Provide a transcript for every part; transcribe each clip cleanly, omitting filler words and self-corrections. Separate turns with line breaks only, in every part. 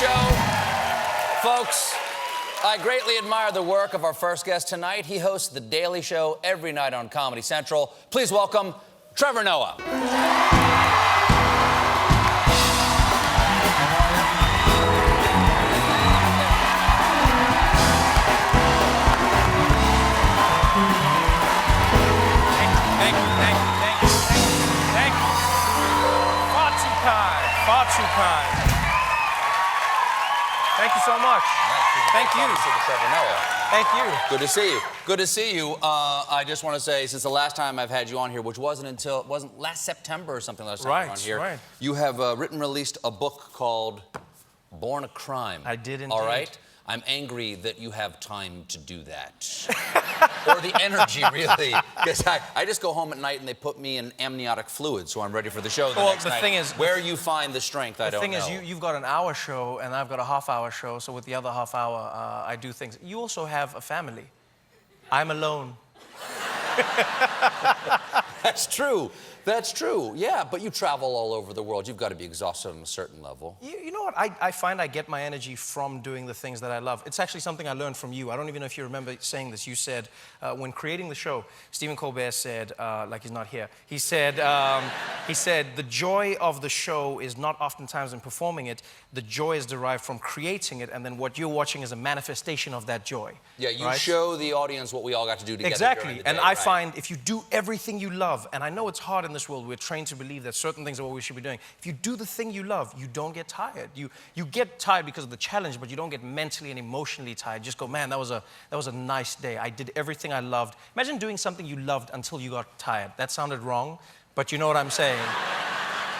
Show. Folks, I greatly admire the work of our first guest tonight. He hosts The Daily Show every night on Comedy Central. Please welcome Trevor Noah.
Far too kind. Thank you so much. Thank you.
Trevor Noah.
Thank you.
Good to see you. Good to see you. I just want to say, since the last time I've had you on here, which wasn't last September or something last time you were on here,
right.
You have released a book called Born a Crime.
I did indeed.
All right? I'm angry that you have time to do that. Or the energy, really. Because I just go home at night and they put me in amniotic fluid, so I'm ready for the show the next night.
Thing is,
where you find the strength, I don't know.
The thing is, you've got an hour show and I've got a half-hour show, so with the other half hour, I do things. You also have a family. I'm alone.
That's true. That's true. Yeah, but you travel all over the world. You've got to be exhausted on a certain level.
You know what? I find I get my energy from doing the things that I love. It's actually something I learned from you. I don't even know if you remember saying this. You said, when creating the show, Stephen Colbert said, like he's not here, he said, the joy of the show is not oftentimes in performing it. The joy is derived from creating it, and then what you're watching is a manifestation of that joy.
Yeah, you show the audience what we all got to do together.
Exactly.
During the day,
And I find if you do everything you love, and I know it's hard in this world, we're trained to believe that certain things are what we should be doing. If you do the thing you love, you don't get tired. You get tired because of the challenge, but you don't get mentally and emotionally tired. Just go, man, that was a nice day. I did everything I loved. Imagine doing something you loved until you got tired. That sounded wrong, but you know what I'm saying.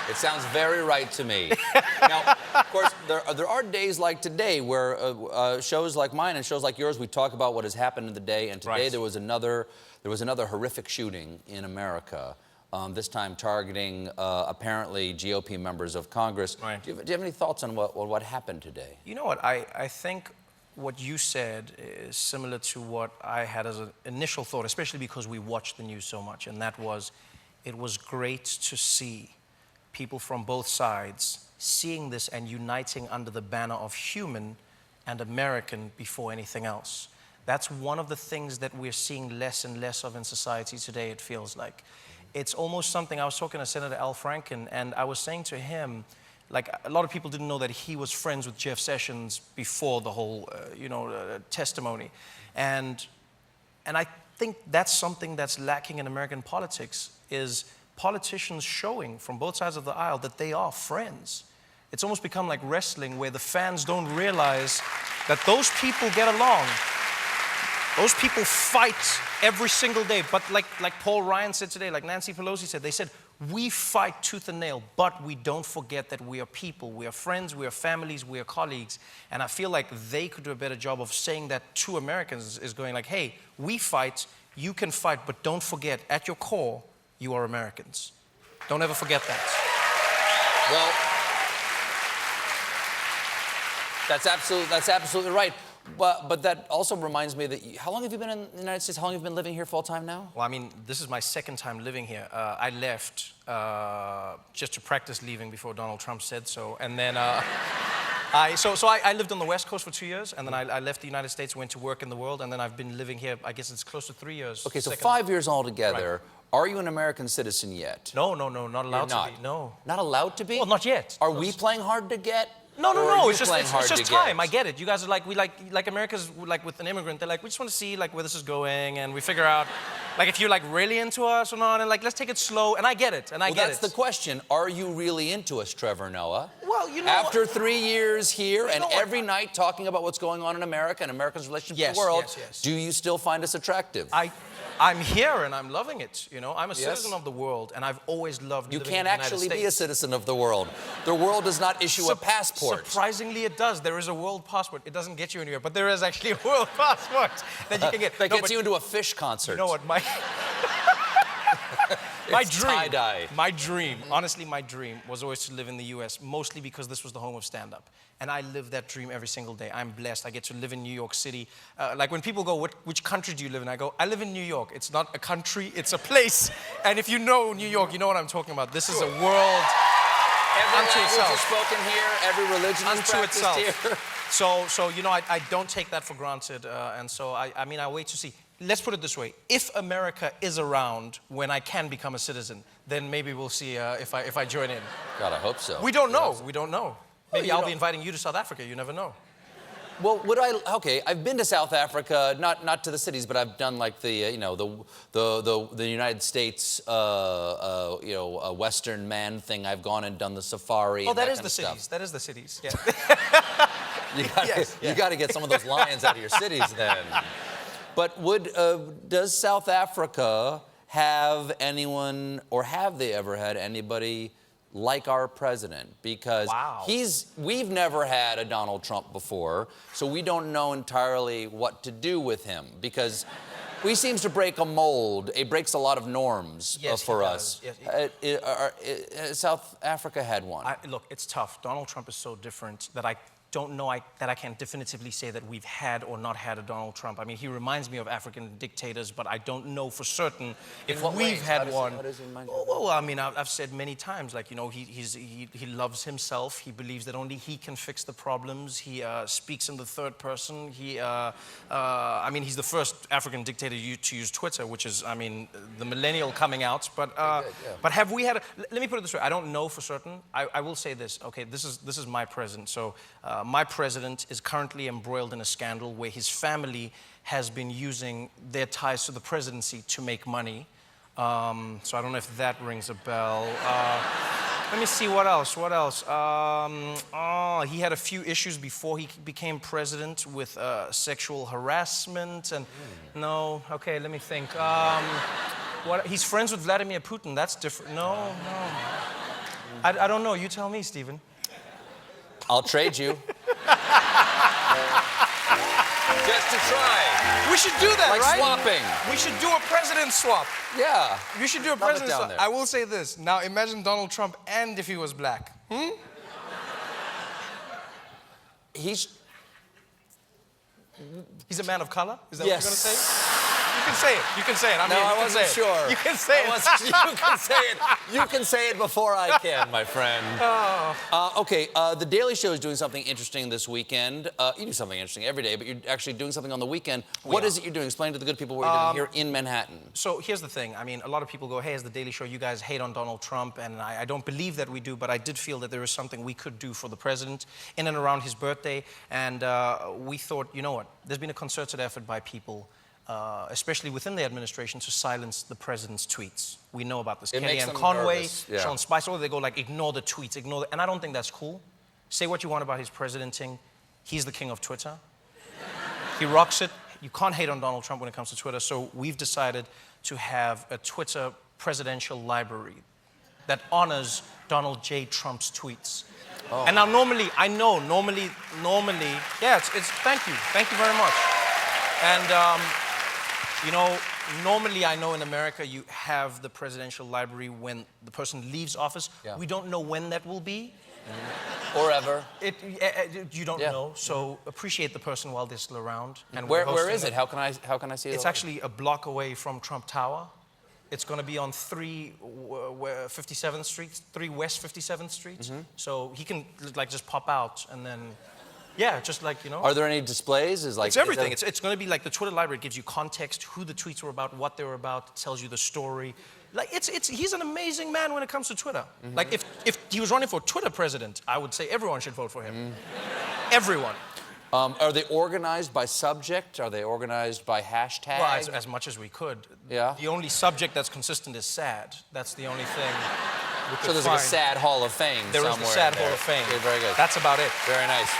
It sounds very right to me. Now, of course, there are days like today where shows like mine and shows like yours, we talk about what has happened in the day. And today there was another horrific shooting in America. This time targeting apparently GOP members of Congress.
Right.
Do you have any thoughts on what happened today?
You know what? I think what you said is similar to what I had as an initial thought, especially because we watched the news so much, and that was, it was great to see people from both sides seeing this and uniting under the banner of human and American before anything else. That's one of the things that we're seeing less and less of in society today, it feels like. It's almost something, I was talking to Senator Al Franken, and I was saying to him, like, a lot of people didn't know that he was friends with Jeff Sessions before the whole, testimony. And I think that's something that's lacking in American politics, is politicians showing from both sides of the aisle that they are friends. It's almost become like wrestling, where the fans don't realize that those people get along. Those people fight every single day. But like Paul Ryan said today, like Nancy Pelosi said, they said, we fight tooth and nail, but we don't forget that we are people. We are friends, we are families, we are colleagues. And I feel like they could do a better job of saying that to Americans, is going like, hey, we fight, you can fight, but don't forget, at your core, you are Americans. Don't ever forget that.
Well, that's absolutely right. But that also reminds me that how long have you been in the United States? How long have you been living here full time now?
Well, I mean, this is my second time living here. I left just to practice leaving before Donald Trump said so. And then I lived on the West Coast for 2 years, and then I left the United States, went to work in the world, and then I've been living here, I guess it's close to 3 years.
Okay, so 5 years altogether. Right. Are you an American citizen yet?
No, not allowed to be. No.
Not allowed to be?
Well, not yet.
Are we playing hard to get?
No, it's just time. I get it. You guys are like America's like with an immigrant. They're like, we just want to see like where this is going, and we figure out like if you're like really into us or not, and like let's take it slow. And I get it. And I get it.
That's the question. Are you really into us, Trevor Noah?
Well, you know,
after 3 years here and every night talking about what's going on in America and America's relationship with the world, do you still find us attractive?
I'm here and I'm loving it. You know, I'm a citizen of the world, and I've always loved living in the United States.
You can't actually be a citizen of the world. The world does not issue a passport.
Surprisingly, it does. There is a world passport. It doesn't get you anywhere, but there is actually a world passport that you can get.
That gets you into a fish concert.
You know what, my dream, honestly, my dream was always to live in the US, mostly because this was the home of stand-up. And I live that dream every single day. I'm blessed. I get to live in New York City. Like when people go, which country do you live in? I go, I live in New York. It's not a country, it's a place. And if you know New York, you know what I'm talking about. This is a world
Every
unto
language
itself.
is spoken here. Every religion is
Unto
practiced
itself.
here.
So you know, I don't take that for granted, and so I mean, I wait to see. Let's put it this way: if America is around when I can become a citizen, then maybe we'll see if I join in.
God, I hope so.
We don't know. We don't know. Maybe
you
I'll
don't-
be inviting you to South Africa. You never know.
Well, okay, I've been to South Africa, not to the cities, but I've done like the United States Western man thing. I've gone and done the safari.
Oh,
and
that
that
is
kind
the
of stuff.
cities. That is the cities. Yeah.
You got to get some of those lions out of your cities then. But does South Africa have anyone, or have they ever had anybody like our president? Because
Wow.
we've never had a Donald Trump before, so we don't know entirely what to do with him, because he seems to break a mold. He breaks a lot of norms
Yes,
for
he
us.
does. Yes,
South Africa had one.
Look, it's tough. Donald Trump is so different that I don't know that I can definitively say that we've had or not had a Donald Trump. I mean, he reminds me of African dictators, but I don't know for certain if
what
we've
ways?
had
How does he-
one.
how does he remind you?
Well, I mean, I've said many times, like, you know, he loves himself. He believes that only he can fix the problems. He speaks in the third person. I mean, he's the first African dictator to use Twitter, which is, I mean, the millennial coming out. But but have we had? Let me put it this way: I don't know for certain. I will say this. Okay, this is my president. So my president is currently embroiled in a scandal where his family has been using their ties to the presidency to make money. So I don't know if that rings a bell. Let me see, what else? He had a few issues before he became president with sexual harassment and... No, okay, let me think. He's friends with Vladimir Putin, that's different. No. I don't know, you tell me, Stephen.
I'll trade you. Just to try.
We should do that,
Like
right?
swapping.
We should do a president swap.
Yeah.
You should do a
Love it
president
down
swap.
there.
I will say this. Now imagine Donald Trump and if he was black.
He's
a man of color? Is that
Yes.
what you're going to say? You can say it. You can say it. I mean,
No, I
you can
wasn't
say it.
sure.
You can say it.
You can say it. You can say it before I can, my friend. Okay, The Daily Show is doing something interesting this weekend. You do something interesting every day, but you're actually doing something on the weekend. What is it you're doing? Explain to the good people what you're doing here in Manhattan.
So here's the thing. I mean, a lot of people go, hey, as The Daily Show, you guys hate on Donald Trump, and I don't believe that we do, but I did feel that there is something we could do for the president in and around his birthday, and we thought, you know what, there's been a concerted effort by people, especially within the administration, to silence the president's tweets. We know about this.
It makes
Kellyanne
them
Conway,
nervous, yeah.
Sean Spicer, they go like, ignore the tweets, and I don't think that's cool. Say what you want about his presidenting. He's the king of Twitter. He rocks it. You can't hate on Donald Trump when it comes to Twitter, so we've decided to have a Twitter presidential library that honors Donald J. Trump's tweets. Oh. And now normally, yeah, thank you very much. And, you know, normally I know in America you have the presidential library when the person leaves office.
Yeah.
We don't know when that will be.
Or ever.
You don't know, so appreciate the person while they're still around. And
Where
we're hosting
is it? How can I see it?
It's actually a block away from Trump Tower. It's going to be on 3 57th Street, 3 West 57th Street. So he can like just pop out and then, yeah, just like, you know.
Are there any displays?
It's everything. It's going to be like the Twitter library. It gives you context, who the tweets were about, what they were about, tells you the story. Like he's an amazing man when it comes to Twitter. Like if he was running for Twitter president, I would say everyone should vote for him. Everyone.
Are they organized by subject? Are they organized by hashtag?
Well, as much as we could.
Yeah.
The only subject that's consistent is sad. That's the only thing.
So there's like a sad Hall of Fame
There
somewhere.
is the sad
in there.
Hall of Fame.
Okay, very good.
That's about it.
Very nice.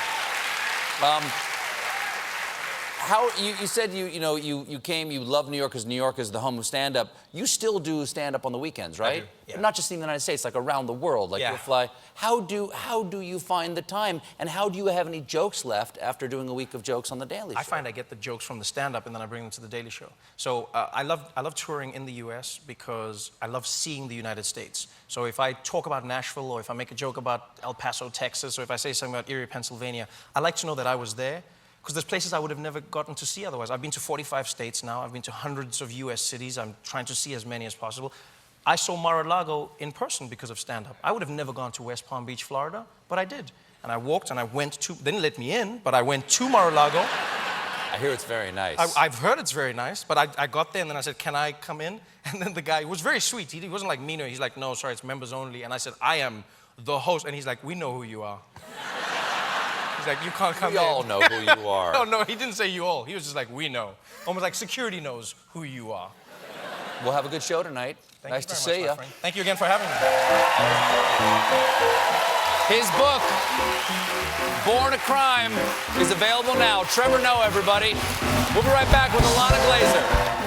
How you said you came, you love New York because New York is the home of stand-up. You still do stand-up on the weekends, right?
I do, yeah.
Not just in the United States, like around the world. Like
Yeah.
you fly. How do you find the time, and how do you have any jokes left after doing a week of jokes on the Daily Show?
I find I get the jokes from the stand-up and then I bring them to the Daily Show. So I love touring in the U.S. because I love seeing the United States. So if I talk about Nashville, or if I make a joke about El Paso, Texas, or if I say something about Erie, Pennsylvania, I like to know that I was there, because there's places I would have never gotten to see otherwise. I've been to 45 states now. I've been to hundreds of U.S. cities. I'm trying to see as many as possible. I saw Mar-a-Lago in person because of stand-up. I would have never gone to West Palm Beach, Florida, but I did. And I walked and I went to, they didn't let me in, but I went to Mar-a-Lago.
I hear it's very nice.
I've heard it's very nice, but I got there and then I said, can I come in? And then the guy was very sweet. He wasn't like mean. He's like, no, sorry, it's members only. And I said, I am the host. And he's like, we know who you are. He's like, you can't come in.
We all know who you are.
No, he didn't say you all. He was just like, we know. Almost like security knows who you are.
We'll have a good show tonight. Nice to see you.
Thank you again for having me.
His book, Born a Crime, is available now. Trevor Noah, everybody. We'll be right back with Ilana Glazer.